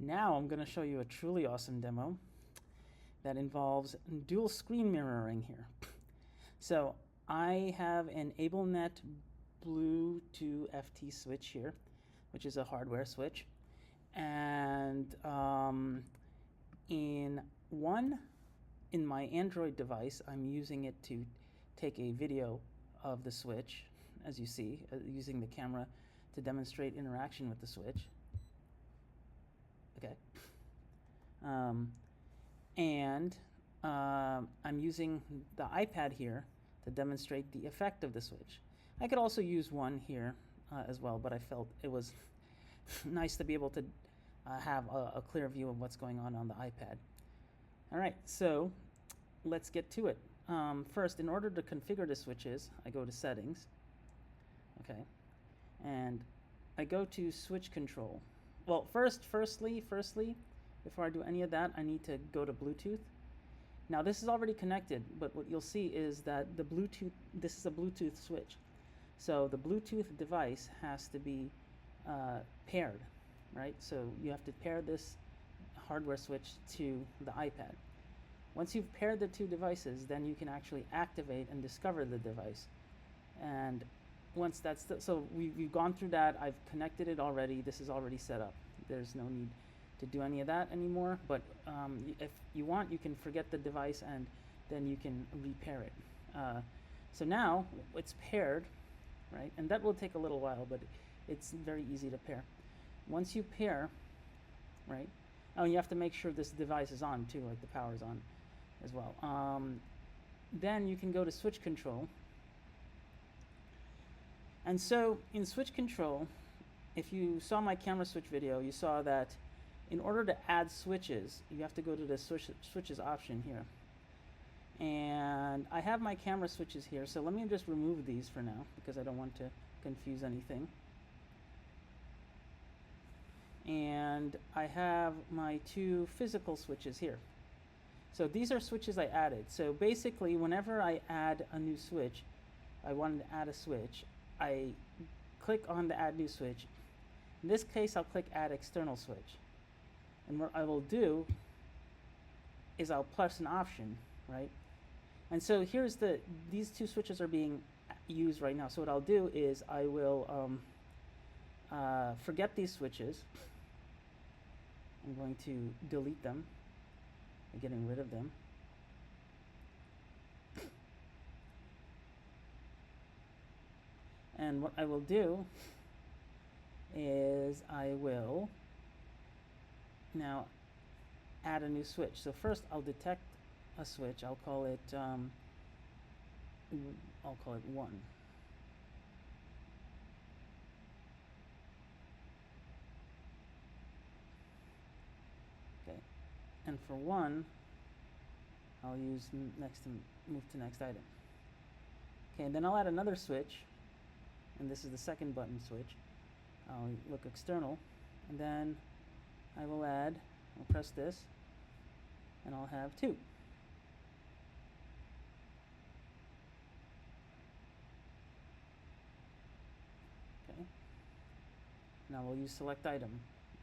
Now I'm going to show you a truly awesome demo that involves dual screen mirroring here. So I have an AbleNet Blue to FT switch here, which is a hardware switch. And in my Android device, I'm using it to take a video of the switch, as you see, using the camera to demonstrate interaction with the switch. Okay. I'm using the iPad here to demonstrate the effect of the switch. I could also use one here as well, but I felt it was nice to be able to have a clear view of what's going on the iPad. All right, so let's get to it. First, in order to configure the switches, I go to Settings, okay, and I go to Switch Control. Well, firstly, before I do any of that, I need to go to Bluetooth. Now this is already connected, but what you'll see is that this is a Bluetooth switch. So the Bluetooth device has to be paired, right? So you have to pair this hardware switch to the iPad. Once you've paired the two devices, then you can actually activate and discover the device. And once that's so we've gone through that. I've connected it already. This is already set up. There's no need to do any of that anymore. But if you want, you can forget the device and then you can repair it. So now it's paired, right? And that will take a little while, but it's very easy to pair. Once you pair, right? Oh, you have to make sure this device is on too, like the power's on as well. Then you can go to Switch Control. And so in Switch Control, if you saw my camera switch video, you saw that in order to add switches, you have to go to the switches option here. And I have my camera switches here, so let me just remove these for now because I don't want to confuse anything. And I have my two physical switches here. So these are switches I added. So basically, whenever I add a new switch, I wanted to add a switch, I click on the Add New Switch. In this case, I'll click Add External Switch. And what I will do is I'll press an option, right? And so here's these two switches are being used right now. So what I'll do is I will forget these switches. I'm going to delete them by getting rid of them. And what I will do is I will now add a new switch. So first I'll detect a switch. I'll call it 1. Okay, and for 1, I'll use move to next item. Okay, and then I'll add another switch. And this is the second button switch. I'll look external, and then I will add, I'll press this, and I'll have 2. Okay. Now we'll use select item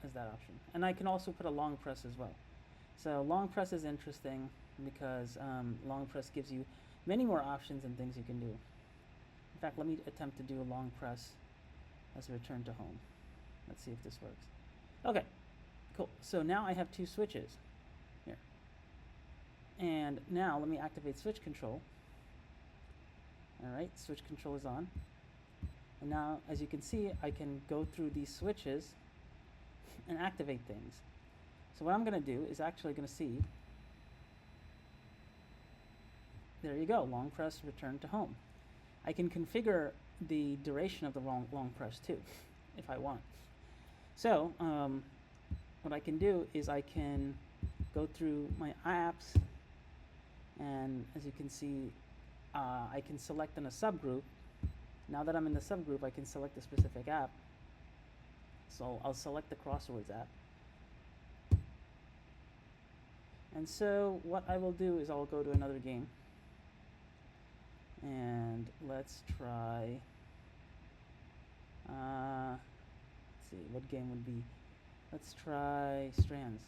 as that option. And I can also put a long press as well. So long press is interesting because long press gives you many more options and things you can do. In fact, let me attempt to do a long press as a return to home. Let's see if this works. Okay, cool. So now I have 2 switches here. And now let me activate switch control. All right, switch control is on. And now, as you can see, I can go through these switches and activate things. So what I'm going to do is actually going to see, there you go, long press, return to home. I can configure the duration of the long press too, if I want. So what I can do is I can go through my apps, and as you can see, I can select in a subgroup. Now that I'm in the subgroup, I can select a specific app. So I'll select the Crosswords app. And so what I will do is I'll go to another game. And let's try, let's see, what game would be Let's try strands.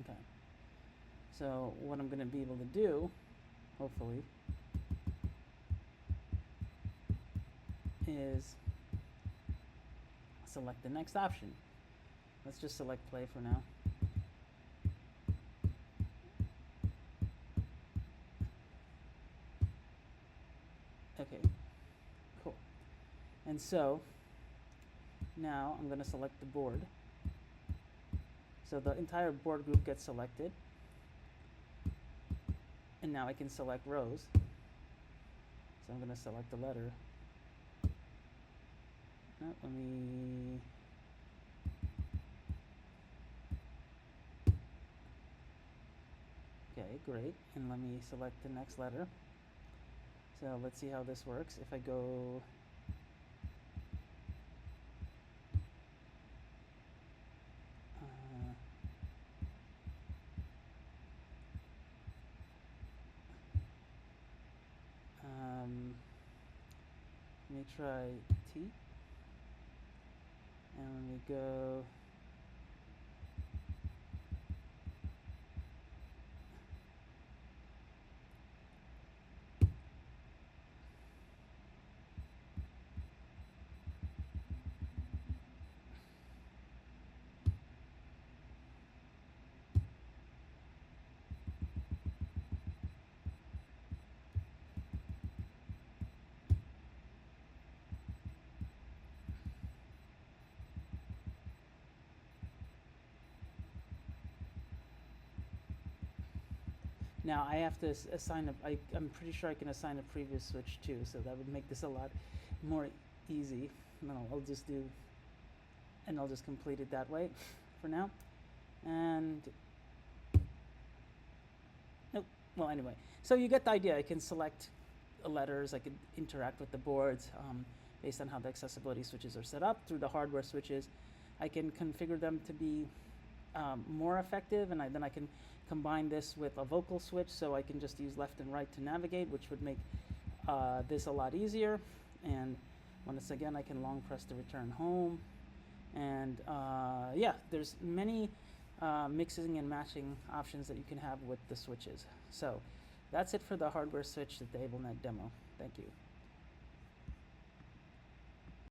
Okay. So what I'm going to be able to do, hopefully, is select the next option. Let's just select play for now. Okay, cool. And so now I'm going to select the board. So the entire board group gets selected. And now I can select rows. So I'm going to select the letter. No, let me... Okay, great. And let me select the next letter. So let's see how this works. If I go... let me try T. And let me go... Now I have to assign I'm pretty sure I can assign a previous switch too, so that would make this a lot more easy. No, I'll just complete it that way for now. And nope. Well, anyway, so you get the idea. I can select letters. I can interact with the boards based on how the accessibility switches are set up through the hardware switches. I can configure them to be more effective, and then I can combine this with a vocal switch, so I can just use left and right to navigate, which would make this a lot easier. And once again, I can long press to return home. And yeah, there's many mixing and matching options that you can have with the switches. So that's it for the hardware switch, the AbleNet demo. Thank you.